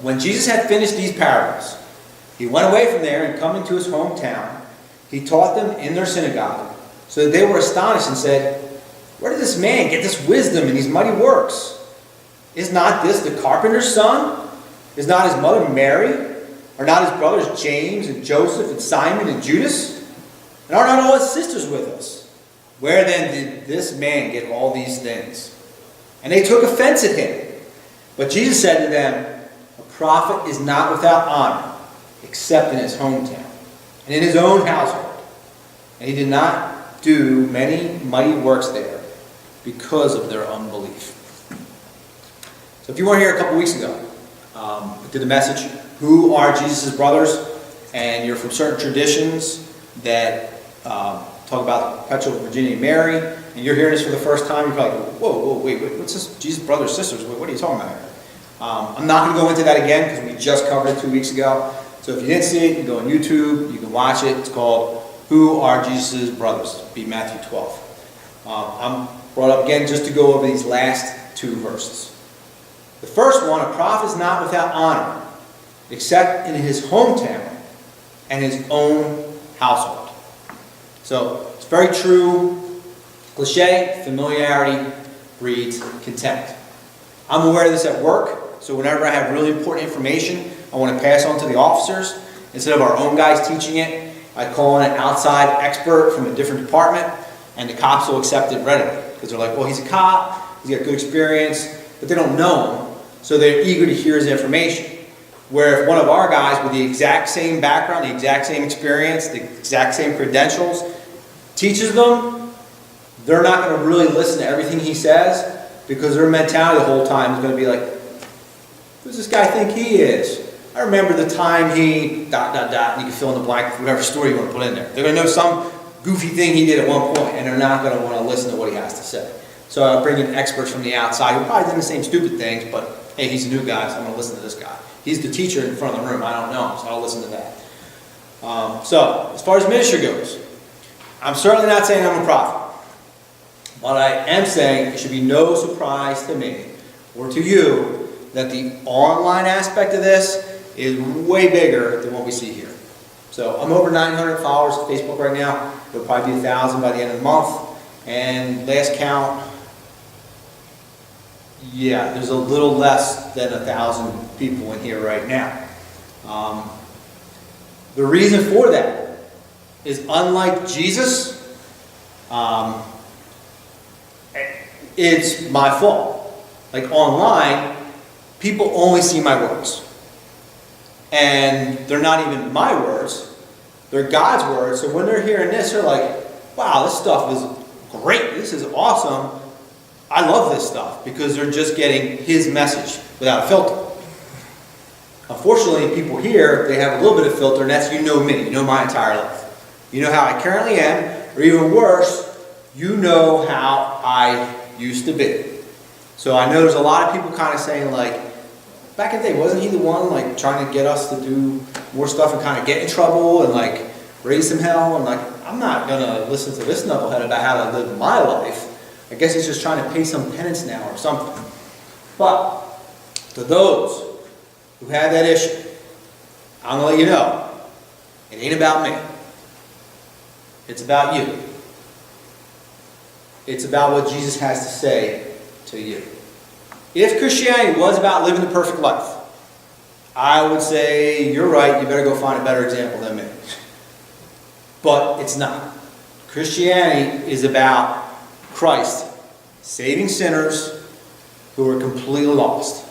When Jesus had finished these parables, he went away from there, and coming to his hometown, he taught them in their synagogue, so that they were astonished and said, "Where did this man get this wisdom and these mighty works? Is not this the carpenter's son? Is not his mother Mary? Are not his brothers James and Joseph and Simon and Judas? And are not all his sisters with us? Where then did this man get all these things?" And they took offense at him. But Jesus said to them, "A prophet is not without honor, except in his hometown, and in his own household." And he did not do many mighty works there, because of their unbelief. So if you weren't here a couple weeks ago, I did a message, who are Jesus' brothers? And you're from certain traditions that talk about perpetual virginity of Mary, and you're hearing this for the first time, you're probably like, whoa, wait, what's this? Jesus' brothers, sisters, what are you talking about here? I'm not going to go into that again, because we just covered it 2 weeks ago. So if you didn't see it, you can go on YouTube, you can watch it. It's called, Who Are Jesus' Brothers? It'll be Matthew 12. I'm brought up again just to go over these last 2 verses. The first one, a prophet is not without honor, except in his hometown and his own household. So it's very true. Cliche, familiarity breeds contempt. I'm aware of this at work, so whenever I have really important information I want to pass on to the officers, instead of our own guys teaching it, I call in an outside expert from a different department, and the cops will accept it readily. Because they're like, well, he's a cop, he's got good experience, but they don't know him, so they're eager to hear his information. Where if one of our guys with the exact same background, the exact same experience, the exact same credentials, teaches them, they're not going to really listen to everything he says, because their mentality the whole time is going to be like, who does this guy think he is? I remember the time he ... and you can fill in the blank with whatever story you want to put in there. They're going to know some goofy thing he did at one point, and they're not going to want to listen to what he has to say. So I'll bring in experts from the outside who probably did the same stupid things, but hey, he's a new guy, so I'm going to listen to this guy. He's the teacher in front of the room. I don't know him, so I'll listen to that. So as far as ministry goes, I'm certainly not saying I'm a prophet. But I am saying it should be no surprise to me or to you that the online aspect of this is way bigger than what we see here. So I'm over 900 followers on Facebook right now. It'll probably be 1,000 by the end of the month. And last count, yeah, there's a little less than 1,000 people in here right now. The reason for that is, unlike Jesus, it's my fault. Like online, people only see my words. And they're not even my words, they're God's words. So when they're hearing this, they're like, wow, this stuff is great, this is awesome. I love this stuff, because they're just getting his message without a filter. Unfortunately, people here, they have a little bit of filter, and that's, you know me, you know my entire life. You know how I currently am, or even worse, you know how I used to be. So I know there's a lot of people kind of saying, like, back in the day, wasn't he the one like trying to get us to do more stuff and kind of get in trouble and like raise some hell? And like, I'm not going to listen to this knucklehead about how to live my life. I guess he's just trying to pay some penance now or something. But to those who have that issue, I'm going to let you know, it ain't about me. It's about you. It's about what Jesus has to say to you. If Christianity was about living the perfect life, I would say, you're right, you better go find a better example than me. But it's not. Christianity is about Christ saving sinners who are completely lost.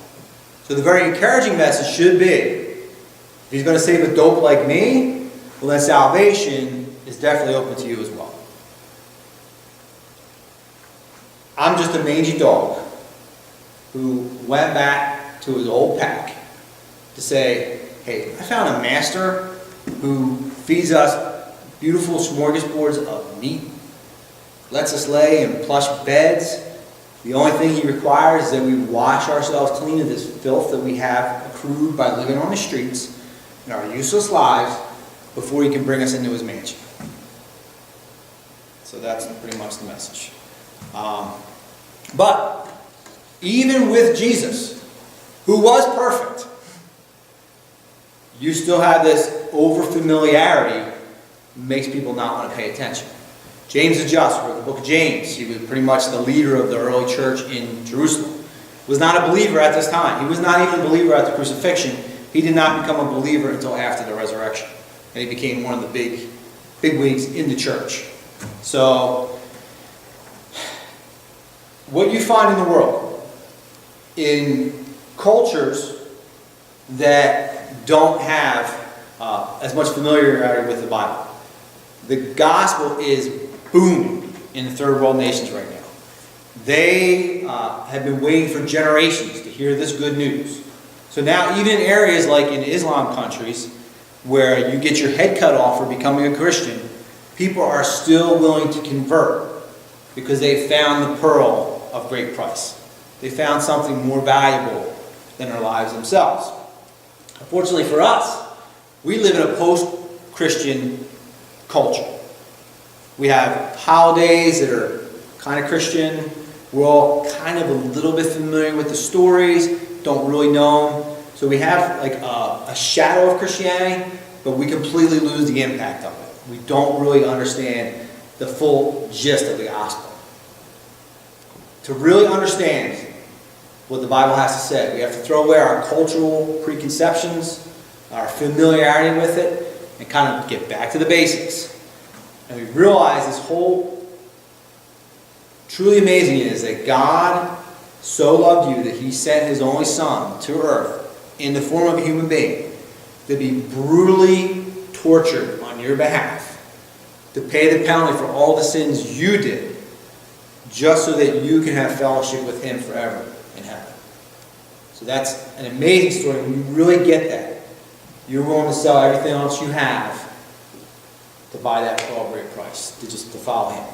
So the very encouraging message should be, if he's going to save a dope like me, well then salvation is definitely open to you as well. I'm just a mangy dog who went back to his old pack to say, hey, I found a master who feeds us beautiful smorgasbords of meat, lets us lay in plush beds. The only thing he requires is that we wash ourselves clean of this filth that we have accrued by living on the streets in our useless lives before he can bring us into his mansion. So that's pretty much the message. But even with Jesus, who was perfect, you still have this over-familiarity makes people not want to pay attention. James the Just wrote the book of James. He was pretty much the leader of the early church in Jerusalem. Was not a believer at this time. He was not even a believer at the crucifixion. He did not become a believer until after the resurrection. And he became one of the big wigs in the church. So, what you find in the world, in cultures that don't have as much familiarity with the Bible, the gospel is booming in the third world nations right now. They have been waiting for generations to hear this good news. So now even in areas like in Islam countries, where you get your head cut off for becoming a Christian, people are still willing to convert because they found the pearl of great price. They found something more valuable than their lives themselves. Unfortunately for us, we live in a post-Christian culture. We have holidays that are kind of Christian. We're all kind of a little bit familiar with the stories, don't really know them. So we have like a shadow of Christianity, but we completely lose the impact of it. We don't really understand the full gist of the gospel. To really understand what the Bible has to say, we have to throw away our cultural preconceptions, our familiarity with it, and kind of get back to the basics. And we realize this whole truly amazing is that God so loved you that He sent His only Son to earth in the form of a human being to be brutally tortured on your behalf, to pay the penalty for all the sins you did, just so that you can have fellowship with Him forever in heaven. So that's an amazing story. When you really get that, you're willing to sell everything else you have to buy that pearl of great price, to follow Him.